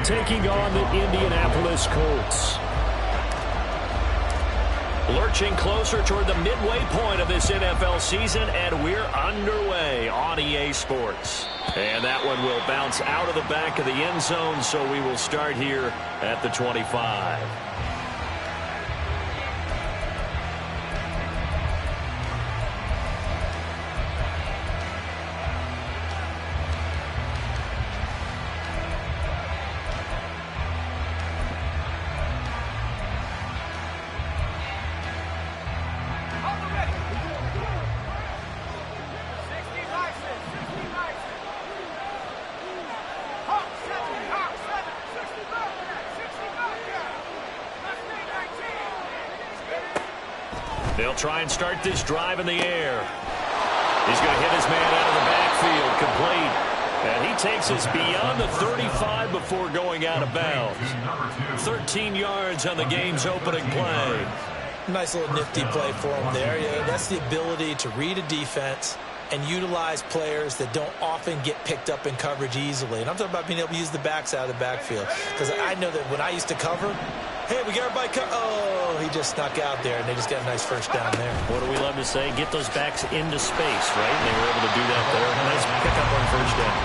taking on the Indianapolis Colts. Lurching closer toward the midway point of this NFL season, and we're underway on EA Sports. And that one will bounce out of the back of the end zone, so we will start here at the 25. They'll try and start this drive in the air. He's going to hit his man out of the backfield, complete. And he takes us beyond the 35 before going out of bounds. 13 yards on the game's opening play. Nice little nifty play for him there. Yeah, that's the ability to read a defense and utilize players that don't often get picked up in coverage easily. And I'm talking about being able to use the backs out of the backfield. Because I know that when I used to cover, hey, we got everybody oh, he just snuck out there, and they just got a nice first down there. What do we love to say? Get those backs into space, right? And they were able to do that there. Nice pickup on first down.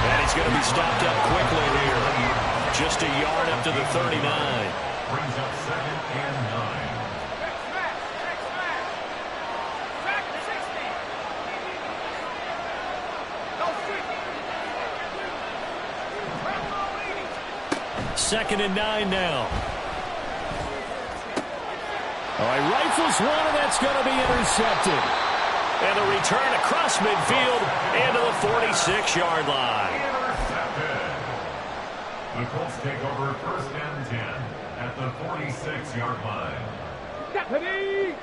And he's going to be stopped up quickly here. Just a yard up to the 39. Brings up 2nd and 9. Second and 9 now. All right, rifles one, and that's going to be intercepted. And the return across midfield into the 46-yard line. Intercepted. The Colts take over 1st and 10 at the 46-yard line. Deputy!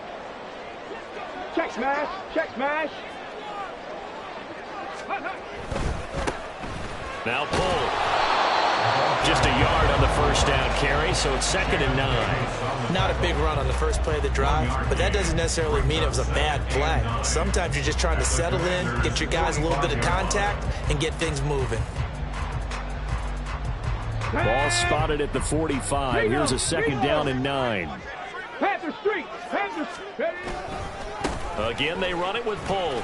Check smash! Check smash! Now pull. Just a yard on the first down carry, so it's 2nd and 9. Not a big run on the first play of the drive, but that doesn't necessarily mean it was a bad play. Sometimes you're just trying to settle in, get your guys a little bit of contact, and get things moving. Ball spotted at the 45. Here's a 2nd down and 9. Panther Street! Panther Street! Again, they run it with Polk.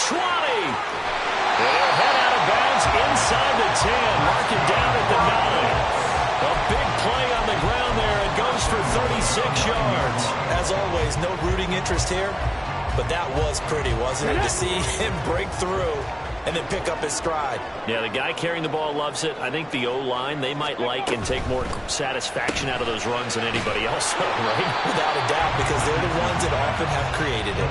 20! They'll head out of bounds inside the 10. Mark it down at the 9. A big play on the ground there. It goes for 36 yards. As always, no rooting interest here, but that was pretty, wasn't it? To see him break through and then pick up his stride. Yeah, the guy carrying the ball loves it. I think the O-line, they might like and take more satisfaction out of those runs than anybody else, right? Without a doubt, because they're the ones that often have created it.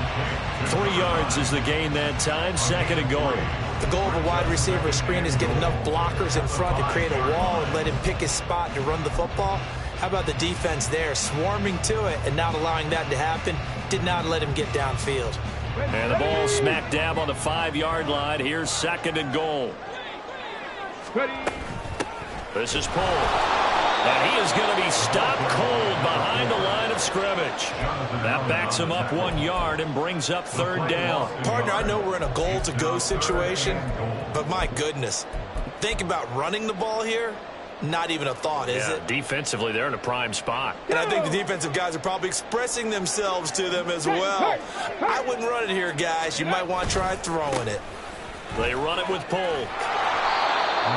3 yards is the gain that time, 2nd and goal. The goal of a wide receiver screen is get enough blockers in front to create a wall and let him pick his spot to run the football. How about the defense there, swarming to it and not allowing that to happen? Did not let him get downfield. And the ball smack dab on the 5-yard line. Here's 2nd and goal. This is Poole. And he is going to be stopped cold behind the line of scrimmage. That backs him up 1 yard and brings up 3rd down. Partner, I know we're in a goal-to-go situation, but my goodness, think about running the ball here. Not even a thought, is it? Defensively, they're in a prime spot. And I think the defensive guys are probably expressing themselves to them as well. I wouldn't run it here, guys. You might want to try throwing it. They run it with Polk.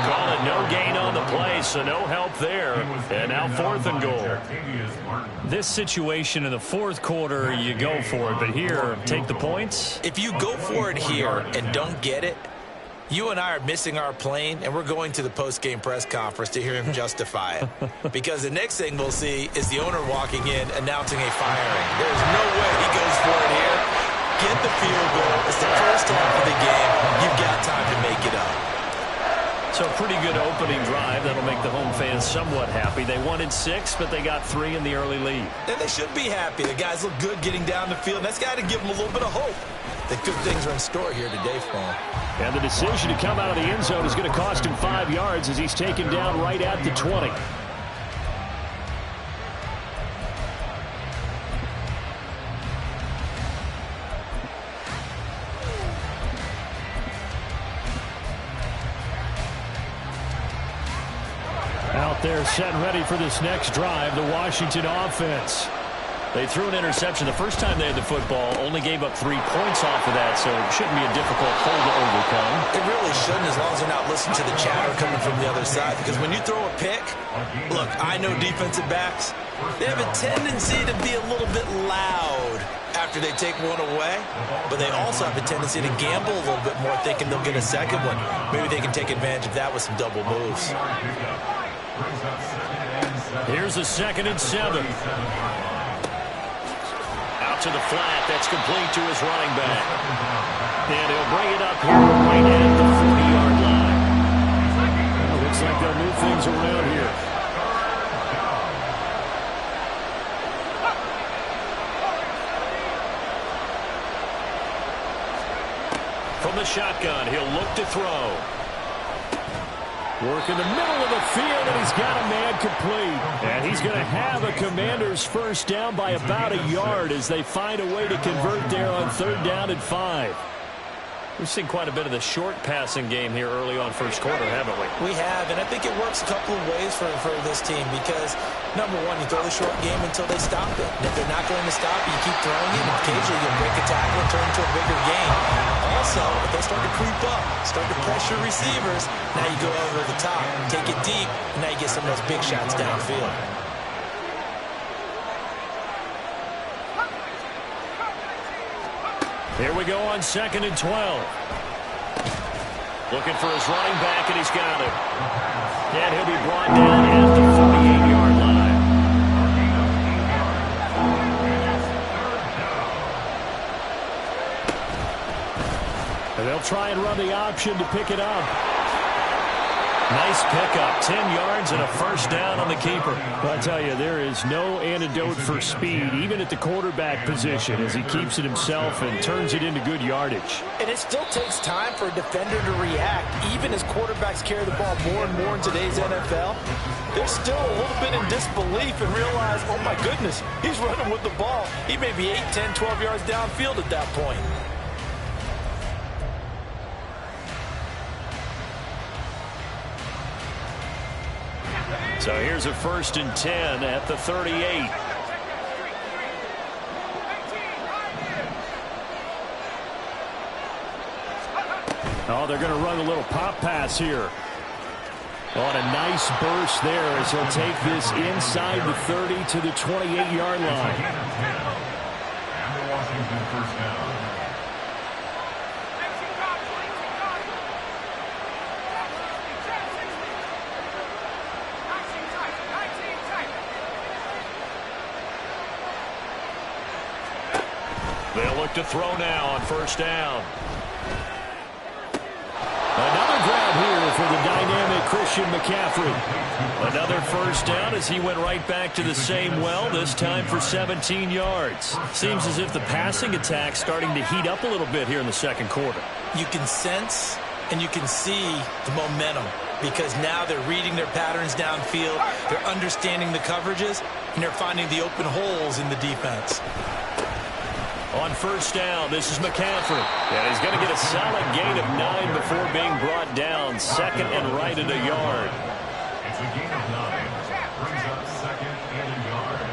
Call it no gain on the play, so no help there. And now 4th and goal. This situation in the 4th quarter, you go for it. But here, take the points. If you go for it here and don't get it, you and I are missing our plane, and we're going to the post-game press conference to hear him justify it. Because the next thing we'll see is the owner walking in announcing a firing. There's no way he goes for it here. Get the field goal. It's the first half of the game. You've got time to make it up. So pretty good opening drive. That'll make the home fans somewhat happy. They wanted 6, but they got 3 in the early lead. And they should be happy. The guys look good getting down the field. That's got to give them a little bit of hope that good things are in store here today for him. And the decision to come out of the end zone is going to cost him 5 yards as he's taken down right at the 20. They're set and ready for this next drive, the Washington offense. They threw an interception the first time they had the football, only gave up 3 points off of that, so it shouldn't be a difficult hole to overcome. It really shouldn't, as long as they're not listening to the chatter coming from the other side, because when you throw a pick, look, I know defensive backs, they have a tendency to be a little bit loud after they take one away, but they also have a tendency to gamble a little bit more, thinking they'll get a second one. Maybe they can take advantage of that with some double moves. Here's a 2nd and 7. Out to the flat. That's complete to his running back. And he'll bring it up here right at the 40-yard line. Well, looks like they'll move things around here. From the shotgun, he'll look to throw. Work in the middle of the field, and he's got a man complete. And he's going to have a Commanders first down by about a yard as they find a way to convert there on 3rd down and 5. We've seen quite a bit of the short passing game here early on first quarter, haven't we? We have, and I think it works a couple of ways for this team because, number one, you throw the short game until they stop it. And if they're not going to stop it, you keep throwing it, and occasionally you'll break a tackle and turn into a bigger game. Also, if they start to creep up, start to pressure receivers, now you go over the top, take it deep, and now you get some of those big shots downfield. Here we go on 2nd and 12. Looking for his running back, and he's got it. And he'll be brought down at the 48-yard line. And they'll try and run the option to pick it up. Nice pickup, 10 yards and a first down on the keeper. I'll tell you, there is no antidote for speed, even at the quarterback position, as he keeps it himself and turns it into good yardage. And it still takes time for a defender to react, even as quarterbacks carry the ball more and more in today's NFL. They're still a little bit in disbelief and realize, oh my goodness, he's running with the ball. He may be 8, 10, 12 yards downfield at that point. So here's a 1st and 10 at the 38. Oh, they're going to run a little pop pass here. On a nice burst there as he'll take this inside the 30 to the 28-yard line. And the Washington first down. They'll look to throw now on 1st down. Another grab here for the dynamic Christian McCaffrey. Another first down as he went right back to the same well, this time for 17 yards. Seems as if the passing attack's starting to heat up a little bit here in the 2nd quarter. You can sense and you can see the momentum because now they're reading their patterns downfield, they're understanding the coverages, and they're finding the open holes in the defense. On 1st down, this is McCaffrey. And he's going to get a solid gain of 9 before being brought down. 2nd and right at a yard. It's a gain of 9. Brings up 2nd and a yard.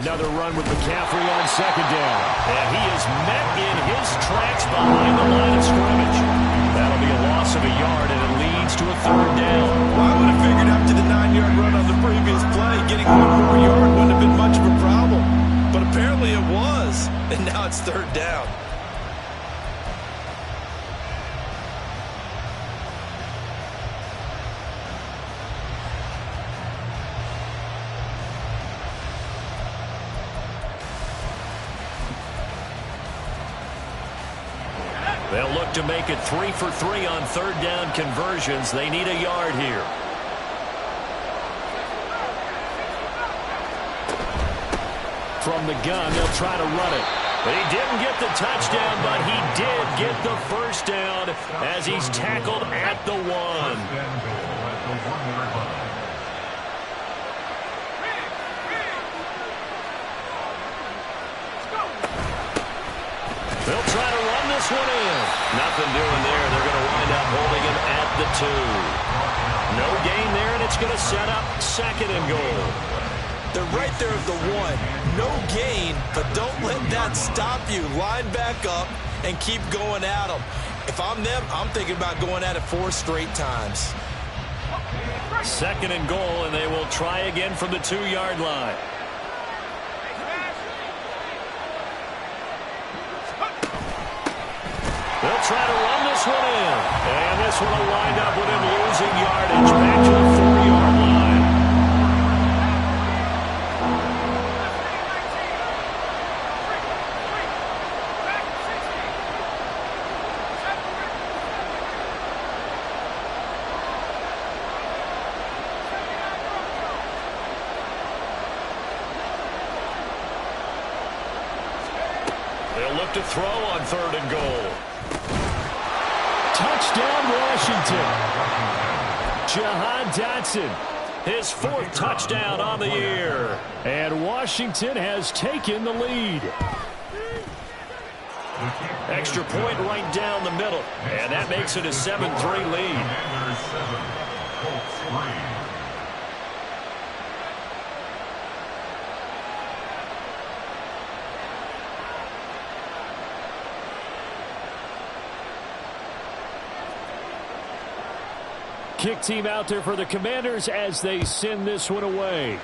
Another run with McCaffrey on 2nd down. And he is met in his tracks behind the line of scrimmage. That'll be a loss of a yard, and it leads to a 3rd down. Well, I would have figured after the 9-yard run on the previous play, getting 1 more yard wouldn't have been much of a problem. But apparently it was, and now it's 3rd down. They'll look to make it 3 for 3 on 3rd down conversions. They need a yard here. From the gun, they'll try to run it. But he didn't get the touchdown, but he did get the first down as he's tackled at the 1. They'll try to run this one in. Nothing doing there. They're going to wind up holding him at the 2. No gain there, and it's going to set up 2nd and goal. They're right there at the 1. No gain, but don't let that stop you. Line back up and keep going at them. If I'm them, I'm thinking about going at it 4 straight times. 2nd and goal, and they will try again from the 2-yard line. They'll try to run this one in. And this one will wind up with him losing yardage back to the 4-yard line. They'll look to throw on 3rd and goal. Touchdown, Washington. Jahan Dotson, his 4th touchdown on the year. And Washington has taken the lead. Extra point right down the middle. And that makes it a 7-3 lead. Kick team out there for the Commanders as they send this one away.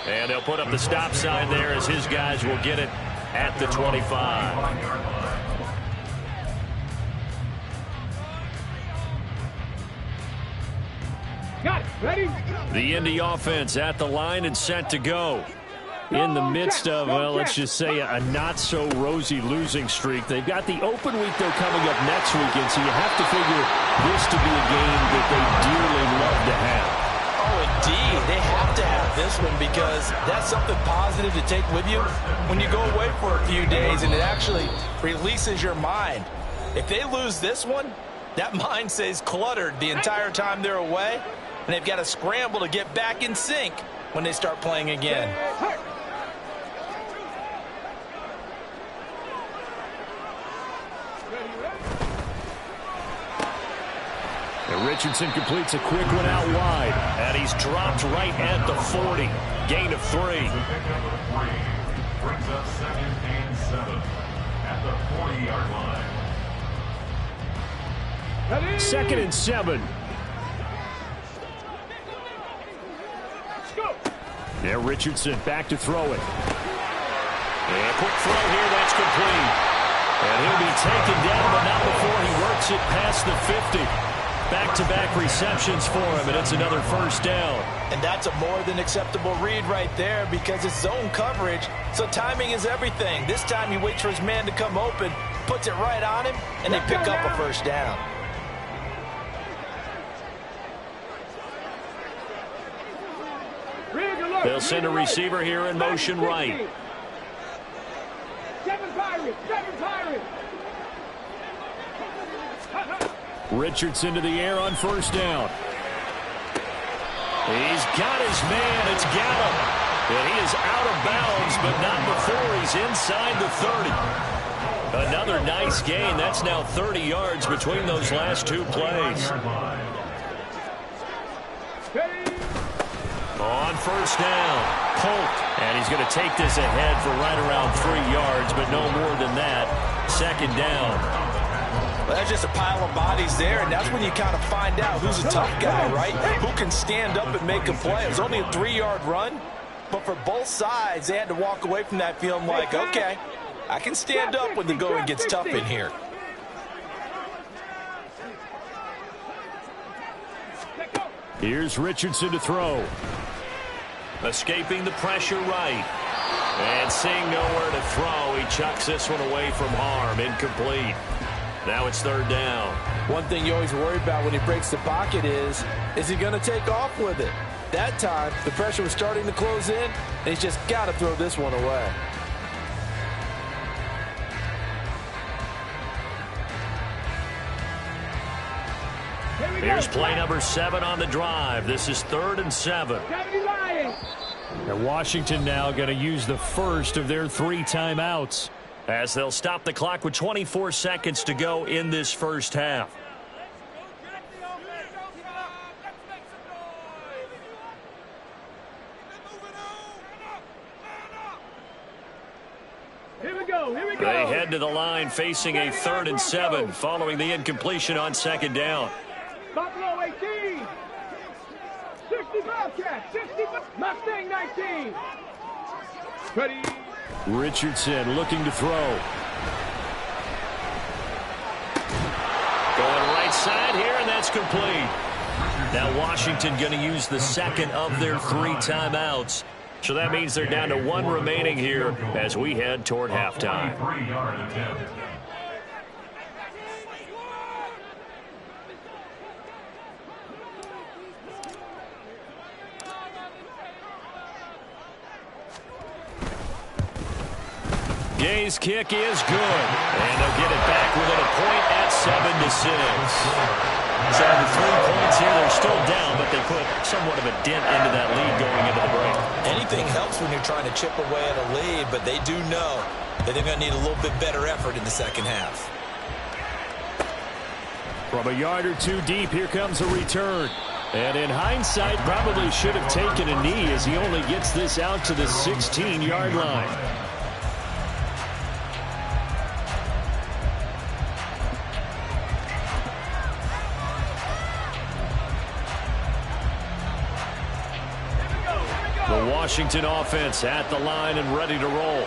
And they'll put up the stop sign there as his guys will get it at the 25. Got it. Ready? The Indy offense at the line and set to go. In the midst of, well, let's just say a not-so-rosy losing streak. They've got the open week, though, coming up next weekend, so you have to figure this to be a game that they dearly love to have. Oh, indeed. They have to have this one because that's something positive to take with you when you go away for a few days, and it actually releases your mind. If they lose this one, that mind stays cluttered the entire time they're away, and they've got to scramble to get back in sync when they start playing again. And Richardson completes a quick one out wide. And he's dropped right at the 40. Gain of 3. Brings up 2nd and 7 at the 40-yard line. Ready? 2nd and 7. Let's go. There, Richardson back to throw it. And a quick throw here, that's complete. And he'll be taken down, but not before he works it past the 50. Back-to-back receptions for him, and it's another 1st down. And that's a more than acceptable read right there because it's zone coverage, so timing is everything. This time he waits for his man to come open, puts it right on him, and they pick up a 1st down. They'll send a receiver here in motion right. 7 Pirates, 7 Pirates. Richardson to the air on 1st down. He's got his man. It's Gallup. And he is out of bounds, but not before he's inside the 30. Another nice gain. That's now 30 yards between those last 2 plays. On 1st down, Colt. And he's going to take this ahead for right around 3 yards, but no more than that. 2nd down. Well, that's just a pile of bodies there, and that's when you kind of find out who's a tough guy, right? Who can stand up and make a play. It was only a 3-yard run, but for both sides, they had to walk away from that feeling like, okay, I can stand up when the going gets tough in here. Here's Richardson to throw. Escaping the pressure right. And seeing nowhere to throw, he chucks this one away from harm. Incomplete. Now it's 3rd down. One thing you always worry about when he breaks the pocket is he going to take off with it? That time, the pressure was starting to close in, and he's just got to throw this one away. Here's play number 7 on the drive. This is 3rd and 7. And Washington now going to use the first of their 3 timeouts, as they'll stop the clock with 24 seconds to go in this first half. Here we go. They head to the line facing a 3rd and 7 following the incompletion on 2nd down. Buffalo 18. 65 cat. 65. Mustang 19. Ready. Richardson looking to throw. Going right side here, and that's complete. Now Washington going to use the 2nd of their 3 timeouts. So that means they're down to 1 remaining here as we head toward halftime. Gay's kick is good, and they'll get it back within a point at 7-6. So the 3 points here, they're still down, but they put somewhat of a dent into that lead going into the break. Anything helps when you're trying to chip away at a lead, but they do know that they're going to need a little bit better effort in the second half. From a yard or 2 deep, here comes a return. And in hindsight, probably should have taken a knee as he only gets this out to the 16-yard line. The Washington offense at the line and ready to roll.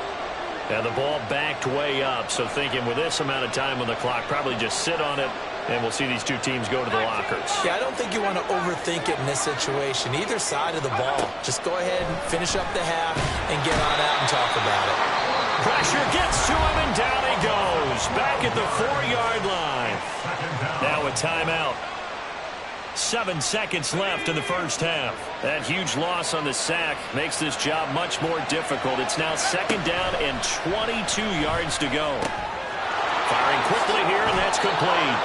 And the ball backed way up, so thinking with this amount of time on the clock, probably just sit on it, and we'll see these 2 teams go to the lockers. Yeah, I don't think you want to overthink it in this situation. Either side of the ball. Just go ahead and finish up the half and get on out and talk about it. Pressure gets to him, and down he goes. Back at the 4-yard line. Now a timeout. 7 seconds left in the first half. That huge loss on the sack makes this job much more difficult. It's now 2nd down and 22 yards to go. Firing quickly here, and that's complete.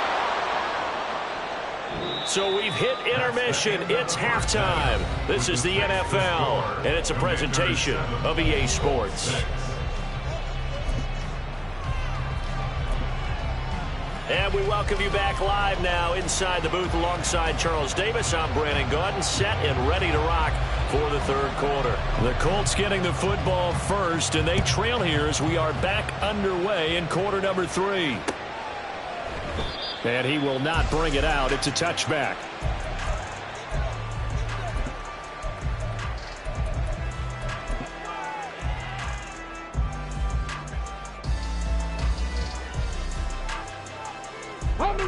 So we've hit intermission. It's halftime. This is the NFL, and it's a presentation of EA Sports. And we welcome you back live now inside the booth alongside Charles Davis. I'm Brandon Gaudin, set and ready to rock for the 3rd quarter. The Colts getting the football first, and they trail here as we are back underway in quarter number 3. And he will not bring it out. It's a touchback.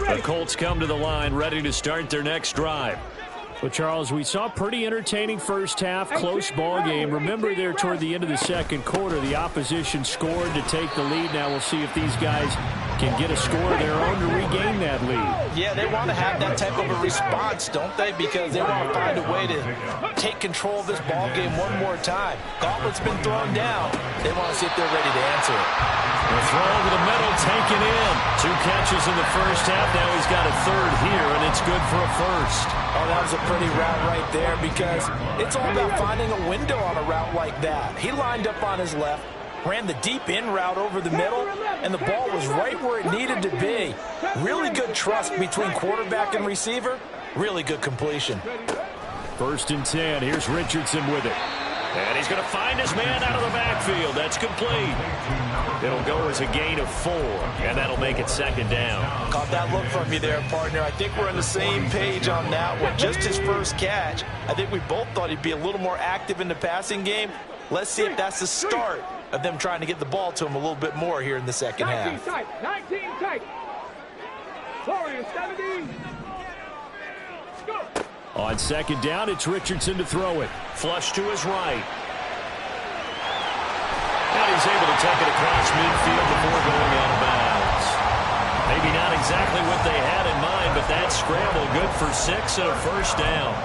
The Colts come to the line ready to start their next drive. Well, Charles, we saw a pretty entertaining first half, close ball game. Remember there toward the end of the 2nd quarter, the opposition scored to take the lead. Now we'll see if these guys can get a score of their own to regain that lead. Yeah, they want to have that type of a response, don't they? Because they want to find a way to take control of this ball game one more time. Gauntlet's been thrown down. They want to see if they're ready to answer it. The throw over the middle, taken in. 2 catches in the first half. Now he's got a 3rd here, and it's good for a first. Oh, that was a pretty route right there because it's all about finding a window on a route like that. He lined up on his left, ran the deep in route over the middle, and the ball was right where it needed to be. Really good trust between quarterback and receiver. Really good completion. 1st and 10. Here's Richardson with it. And he's going to find his man out of the backfield. That's complete. It'll go as a gain of 4, and that'll make it 2nd down. Caught that look from you there, partner. I think we're on the same page on that one. Just his first catch. I think we both thought he'd be a little more active in the passing game. Let's see if that's the start of them trying to get the ball to him a little bit more here in the second half. 19 tight. Warriors 17. Go. On 2nd down, it's Richardson to throw it. Flush to his right. And he's able to take it across midfield before going out of bounds. Maybe not exactly what they had in mind, but that scramble good for 6 and a first down.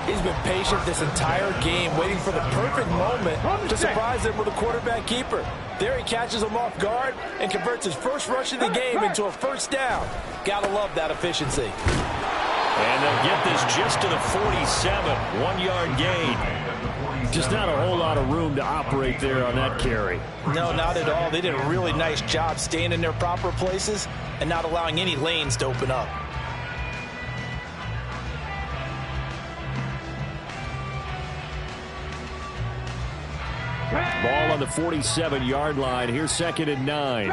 He's been patient this entire game, waiting for the perfect moment to surprise them with a quarterback keeper. There he catches him off guard and converts his first rush of the game into a first down. Gotta love that efficiency. And they'll get this just to the 47, 1-yard gain. Just not a whole lot of room to operate there on that carry. No, not at all. They did a really nice job staying in their proper places and not allowing any lanes to open up. Ball on the 47-yard line. Here's 2nd and 9.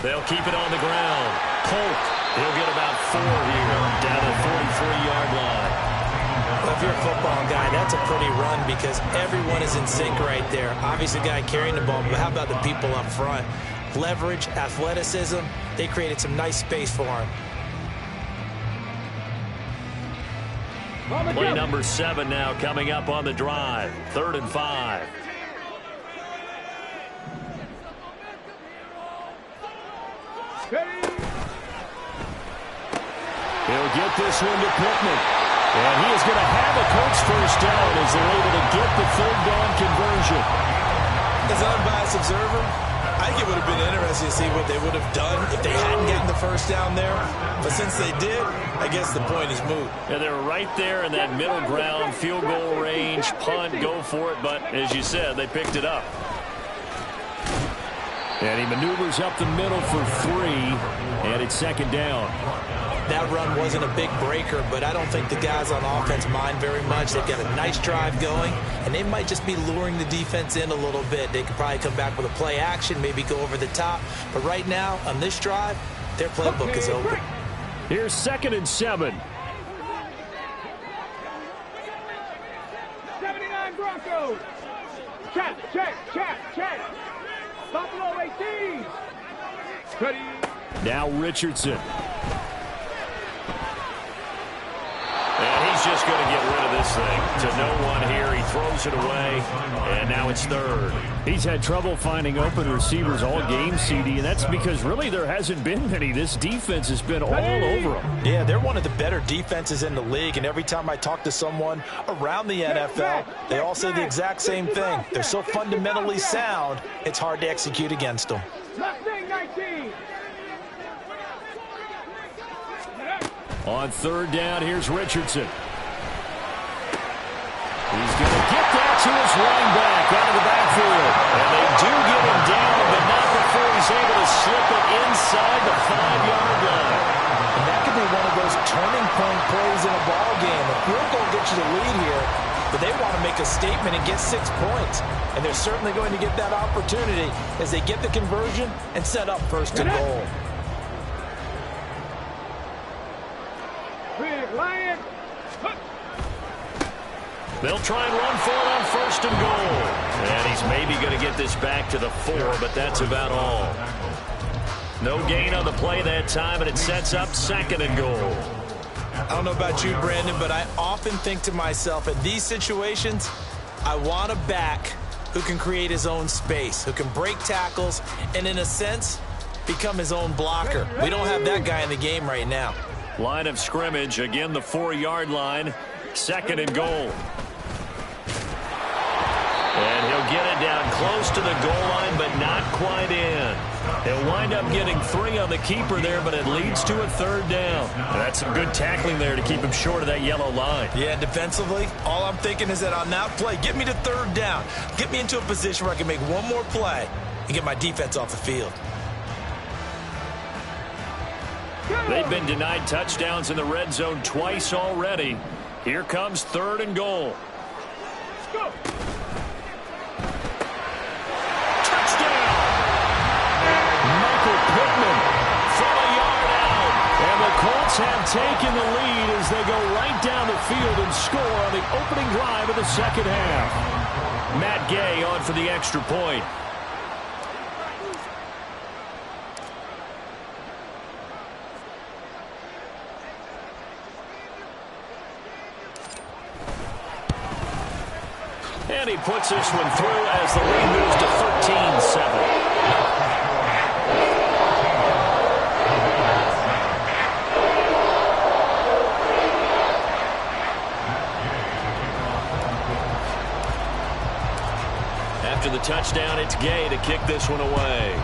They'll keep it on the ground. Colt, he'll get about 4 here down the 43-yard line. Well, if you're a football guy, that's a pretty run because everyone is in sync right there. Obviously, the guy carrying the ball, but how about the people up front? Leverage, athleticism, they created some nice space for him. Play number 7 now coming up on the drive. 3rd and 5. He'll get this one to Pittman. And he is going to have a Colts first down as they're able to get the 3rd down conversion. As an unbiased observer, I think it would have been interesting to see what they would have done if they hadn't gotten the first down there. But since they did, I guess the point is moot. Yeah, they're right there in that middle ground, field goal range, punt, go for it. But as you said, they picked it up. And he maneuvers up the middle for 3, and it's 2nd down. That run wasn't a big breaker, but I don't think the guys on offense mind very much. They've got a nice drive going, and they might just be luring the defense in a little bit. They could probably come back with a play action, maybe go over the top. But right now, on this drive, their playbook is open. Here's 2nd and 7. 79 Broncos. Check. Buffalo 18. Ready. Now Richardson. And he's just going to get rid of this thing to no one here. He throws it away, and now it's 3rd. He's had trouble finding open receivers all game, CD, and that's because really there hasn't been many. This defense has been all over them. Yeah, they're one of the better defenses in the league, and every time I talk to someone around the NFL, they all say the exact same thing. They're so fundamentally sound, it's hard to execute against them. Mustang 19. On 3rd down, here's Richardson. He's going to get that to his running back out of the backfield. And they do get him down, but not before he's able to slip it inside the 5-yard line. And that could be one of those turning point plays in a ball game. A field goal gets you the lead here, but they want to make a statement and get 6 points. And they're certainly going to get that opportunity as they get the conversion and set up 1st and goal. Lion. They'll try and run for it on 1st and goal. And he's maybe going to get this back to the 4, but that's about all. No gain on the play that time, and it sets up 2nd and goal. I don't know about you, Brandon, but I often think to myself, in these situations, I want a back who can create his own space, who can break tackles, and in a sense, become his own blocker. We don't have that guy in the game right now. Line of scrimmage, again the 4-yard line, 2nd and goal. And he'll get it down close to the goal line, but not quite in. He'll wind up getting 3 on the keeper there, but it leads to a 3rd down. That's some good tackling there to keep him short of that yellow line. Yeah, defensively, all I'm thinking is that on that play, get me to 3rd down. Get me into a position where I can make one more play and get my defense off the field. They've been denied touchdowns in the red zone twice already. Here comes 3rd and goal. Go. Touchdown! Michael Pittman from a yard out. And the Colts have taken the lead as they go right down the field and score on the opening drive of the 2nd half. Matt Gay on for the extra point. And he puts this one through as the lead moves to 13-7. After the touchdown, it's Gay to kick this one away.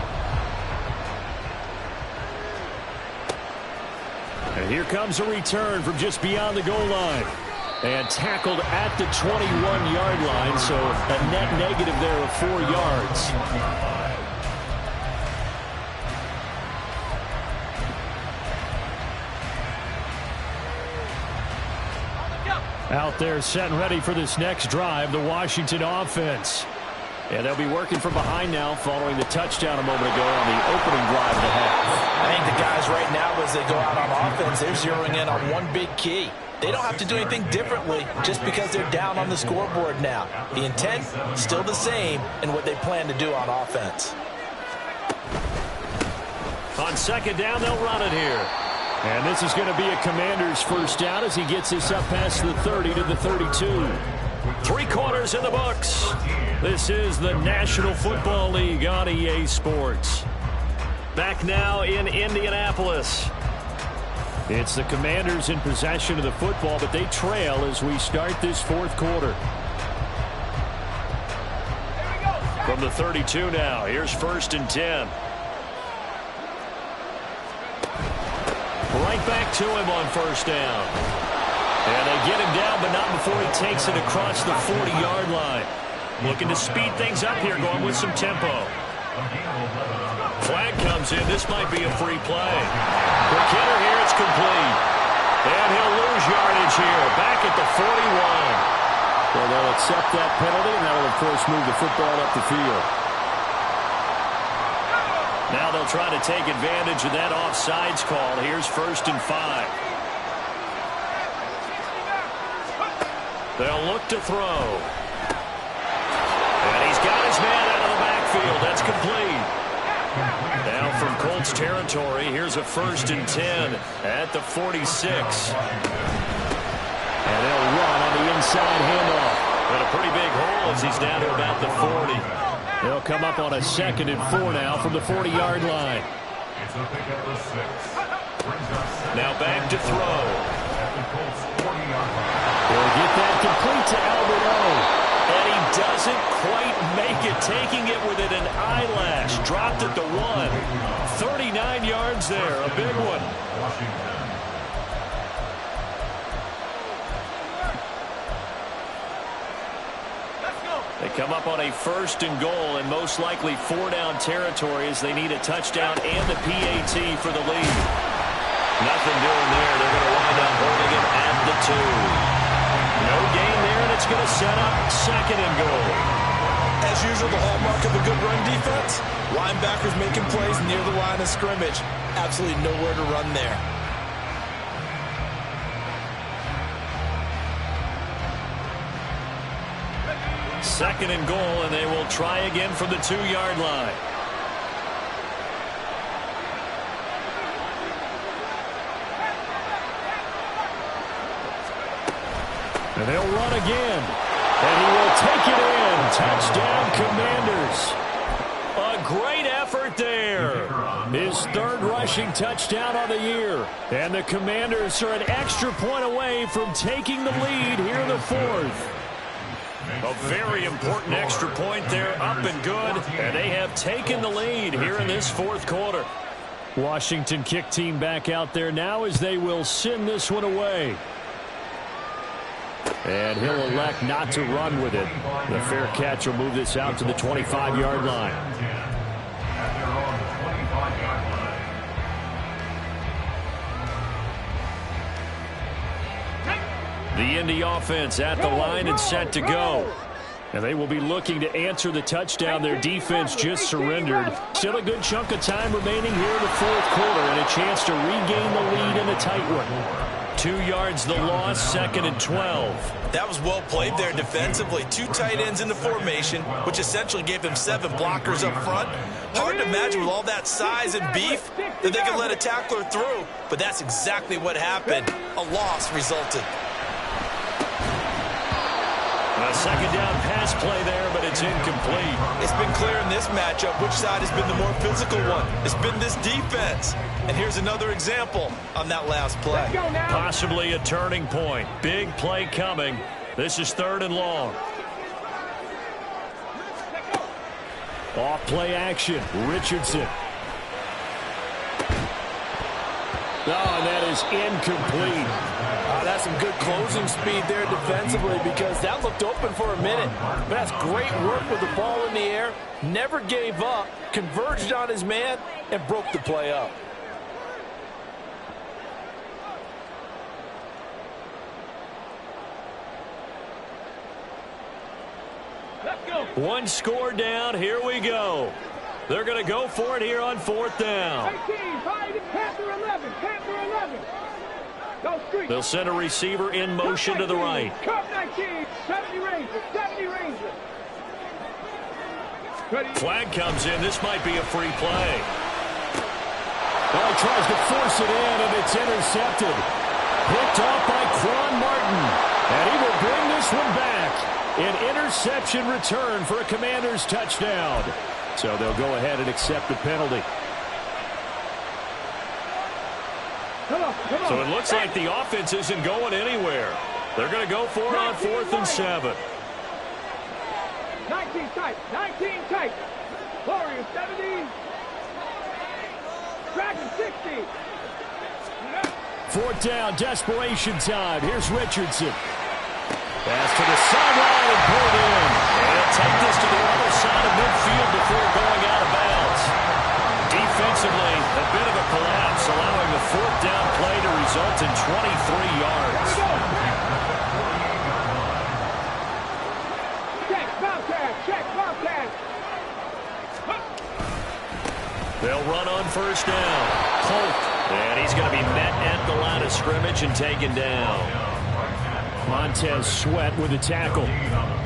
And here comes a return from just beyond the goal line. And tackled at the 21-yard line, so a net negative there of 4 yards. Out there set and ready for this next drive, the Washington offense. And they'll be working from behind now following the touchdown a moment ago on the opening drive of the half. I think the guys right now, as they go out on offense, they're zeroing in on one big key. They don't have to do anything differently just because they're down on the scoreboard now. The intent, still the same in what they plan to do on offense. On second down, they'll run it here. And this is going to be a Commander's first down as he gets this up past the 30 to the 32. 3 quarters in the books. This is the National Football League on EA Sports. Back now in Indianapolis. It's the Commanders in possession of the football, but they trail as we start this 4th quarter. From the 32 now, here's 1st and 10. Right back to him on 1st down. And they get him down, but not before he takes it across the 40-yard line. Looking to speed things up here, going with some tempo. Flag comes in. This might be a free play. For Kenner here, it's complete. And he'll lose yardage here, back at the 41. Well, they'll accept that penalty, and that'll, of course, move the football up the field. Now they'll try to take advantage of that offsides call. Here's 1st and 5. They'll look to throw. And he's got his man out of the backfield. That's complete. Now from Colts territory, here's a 1st and 10 at the 46. And they'll run on the inside handoff. But a pretty big hole as he's down to about the 40. They'll come up on a 2nd and 4 now from the 40-yard line. Now back to throw. They'll get that complete to Albert O. And he doesn't quite make it, taking it within an eyelash. Dropped at the 1. 39 yards there, a big one. They come up on a 1st and goal, and most likely 4-down territory as they need a touchdown and a PAT for the lead. Nothing doing there. They're going to wind up holding it at the 2. No gain there, and it's going to set up 2nd and goal. As usual, the hallmark of a good run defense, linebackers making plays near the line of scrimmage. Absolutely nowhere to run there. Second and goal, and they will try again from the 2-yard line. And they'll run again. And he will take it in. Touchdown, Commanders. A great effort there. His 3rd rushing touchdown on the year. And the Commanders are an extra point away from taking the lead here in the 4th. A very important extra point there, up and good. And they have taken the lead here in this 4th quarter. Washington kick team back out there now as they will send this one away. And he'll elect not to run with it. The fair catch will move this out to the 25-yard line. The Indy offense at the line and set to go. And they will be looking to answer the touchdown their defense just surrendered. Still a good chunk of time remaining here in the 4th quarter and a chance to regain the lead in a tight one. 2 yards the loss, 2nd and 12. That was well played there defensively. 2 tight ends in the formation, which essentially gave them 7 blockers up front. Hard to imagine with all that size and beef that they could let a tackler through. But that's exactly what happened. A loss resulted. A 2nd down pass play there, but it's incomplete. It's been clear in this matchup which side has been the more physical one. It's been this defense. And here's another example on that last play. Possibly a turning point. Big play coming. This is 3rd and long. Off play action. Richardson. and that is incomplete. That's some good closing speed there defensively because that looked open for a minute. But that's great work with the ball in the air. Never gave up, converged on his man, and broke the play up. Let's go. One score down. Here we go. They're going to go for it here on 4th down. 18, Panther 11, Panther 11. Go street. They'll send a receiver in motion to the right. Cup 19, 70 Rangers, 70 Rangers. Flag comes in. This might be a free play. Well, he tries to force it in, and it's intercepted. Picked off by Quan Martin. And he will bring this one back. An interception return for a Commanders touchdown. So they'll go ahead and accept the penalty. Come on. So it looks like the offense isn't going anywhere. They're going to go for it on 4th and 7. 19 tight. Warriors 70. Dragon 60. 4th down, desperation time. Here's Richardson. Pass to the sideline and pulled in. And he'll take this to the other side of midfield before going out of bounds. Defensively, a bit of a collapse, allowing the 4th down play to result in 23 yards. Check, Bobcat. They'll run on 1st down. Holt. And he's going to be met at the line of scrimmage and taken down. Montez Sweat with a tackle.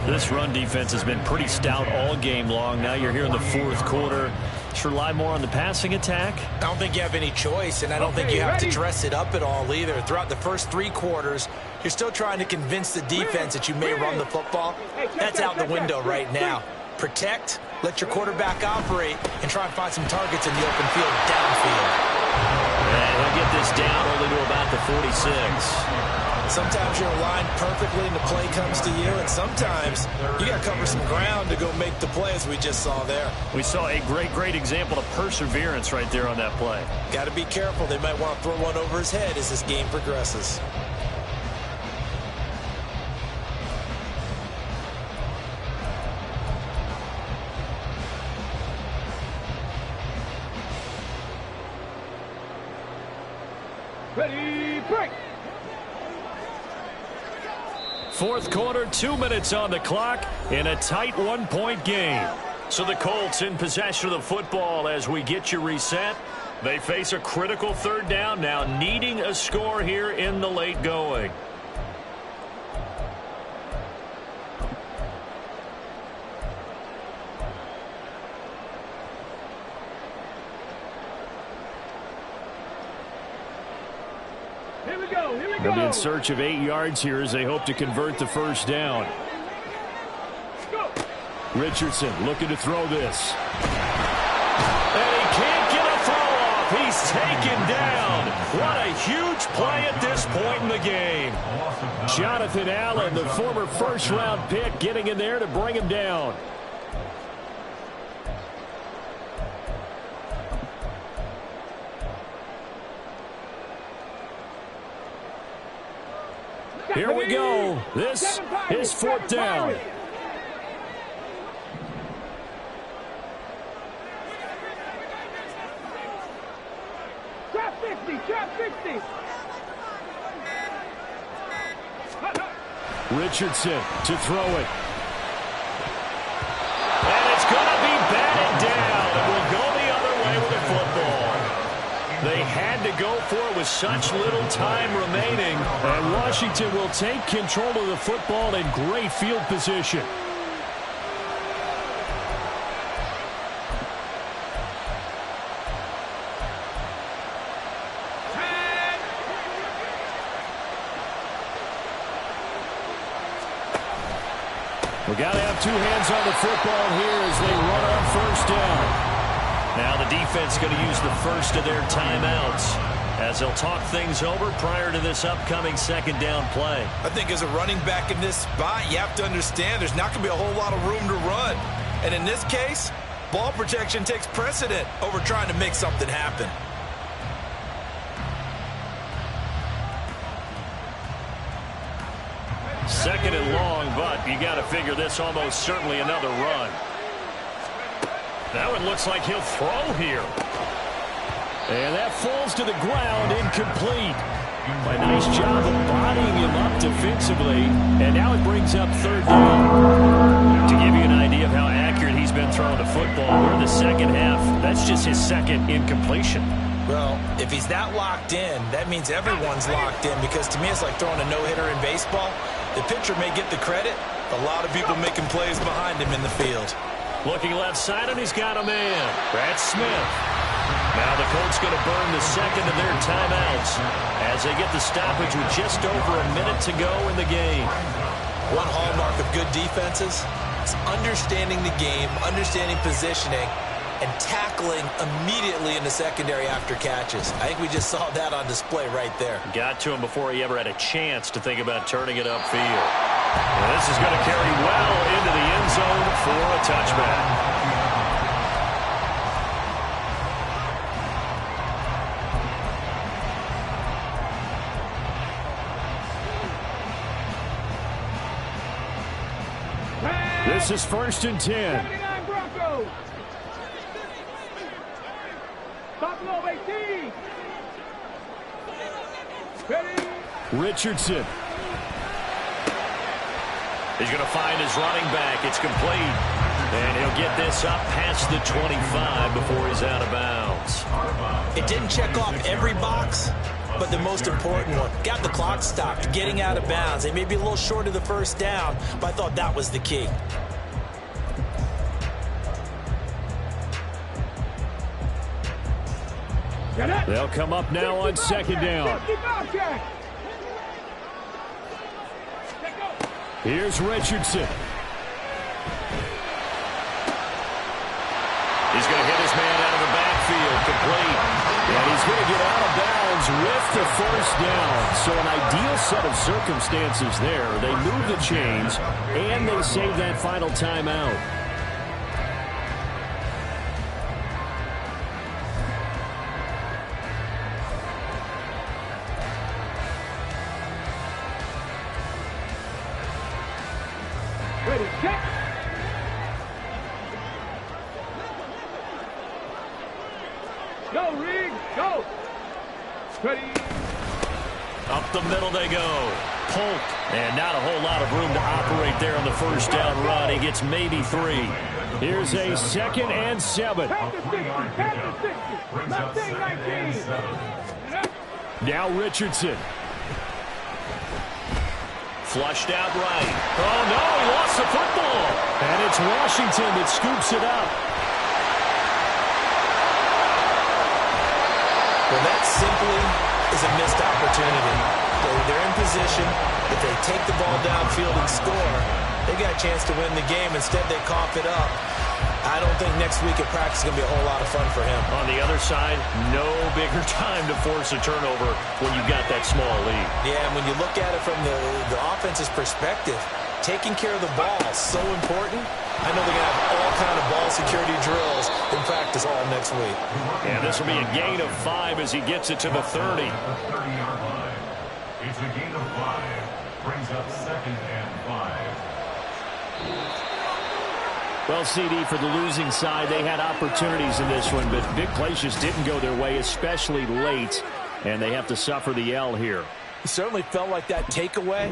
This run defense has been pretty stout all game long. Now you're here in the 4th quarter. Should rely more on the passing attack? I don't think you have any choice, and I don't think you have to dress it up at all either. Throughout the first 3 quarters, you're still trying to convince the defense that you may run the football. That's out the window right now. Protect, let your quarterback operate, and try and find some targets in the open field downfield. And he'll get this down only to about the 46. Sometimes you're aligned perfectly and the play comes to you, and sometimes you got to cover some ground to go make the play, as we just saw there. We saw a great example of perseverance right there on that play. Got to be careful. They might want to throw one over his head as this game progresses. Ready, break. 4th quarter, 2 minutes on the clock in a tight 1-point game. So the Colts in possession of the football as we get you reset. They face a critical 3rd down now, needing a score here in the late going. They'll be in search of 8 yards here as they hope to convert the 1st down. Richardson looking to throw this. And he can't get a throw off. He's taken down. What a huge play at this point in the game. Jonathan Allen, the former 1st-round pick, getting in there to bring him down. Here we go. This is 4th down. Trap 60. Richardson to throw it. And it's going to be batted down. And we'll go the other way with the football. They had to go for it with such little time remaining. And Washington will take control of the football in great field position. We got to have 2 hands on the football here as they run on 1st down. Now the defense going to use the first of their timeouts as they'll talk things over prior to this upcoming 2nd down play. I think as a running back in this spot, you have to understand there's not going to be a whole lot of room to run. And in this case, ball protection takes precedent over trying to make something happen. You got to figure this almost certainly another run. That one looks like he'll throw here. And that falls to the ground, incomplete. A nice job of bodying him up defensively. And now it brings up third down. To give you an idea of how accurate he's been throwing the football, we're in the second half. That's just his second incompletion. Well, if he's that locked in, that means everyone's locked in, because to me it's like throwing a no-hitter in baseball. The pitcher may get the credit, but a lot of people making plays behind him in the field. Looking left side, and he's got a man. That's Smith. Now the Colts going to burn the second of their timeouts as they get the stoppage with just over a minute to go in the game. One hallmark of good defenses is understanding the game, understanding positioning, and tackling immediately in the secondary after catches. I think we just saw that on display right there. Got to him before he ever had a chance to think about turning it upfield. And this is going to carry well into the end zone for a touchback. This is 1st and 10. 79 Broncos. Buffalo 18. Ready. Richardson. He's going to find his running back. It's complete. And he'll get this up past the 25 before he's out of bounds. It didn't check off every box, but the most important one. Got the clock stopped, getting out of bounds. They may be a little short of the first down, but I thought that was the key. They'll come up now on second down. Here's Richardson. He's going to hit his man out of the backfield, complete. And he's going to get out of bounds with the first down. So an ideal set of circumstances there. They move the chains, and they save that final timeout. Ready, check. Go, Riggs, go. Ready. Up the middle they go. Polk. And not a whole lot of room to operate there on the first down run. He gets maybe 3. Here's a 2nd and 7. Past the 60, past the 60. Mustang 19. Now Richardson. Flushed out right. Oh, no, he lost the football. And it's Washington that scoops it up. Well, that simply is a missed opportunity. They're in position. If they take the ball downfield and score, they got a chance to win the game. Instead, they cough it up. I don't think next week at practice is going to be a whole lot of fun for him. On the other side, no bigger time to force a turnover when you've got that small lead. Yeah, and when you look at it from the offense's perspective, taking care of the ball is so important. I know they're going to have all kind of ball security drills in practice all next week. And this will be a gain of 5 as he gets it to the 30. The 30-yard line. It's a gain of 5. Brings up 2nd and 5. Well, CD, for the losing side, they had opportunities in this one, but big plays just didn't go their way, especially late, and they have to suffer the L here. It certainly felt like that takeaway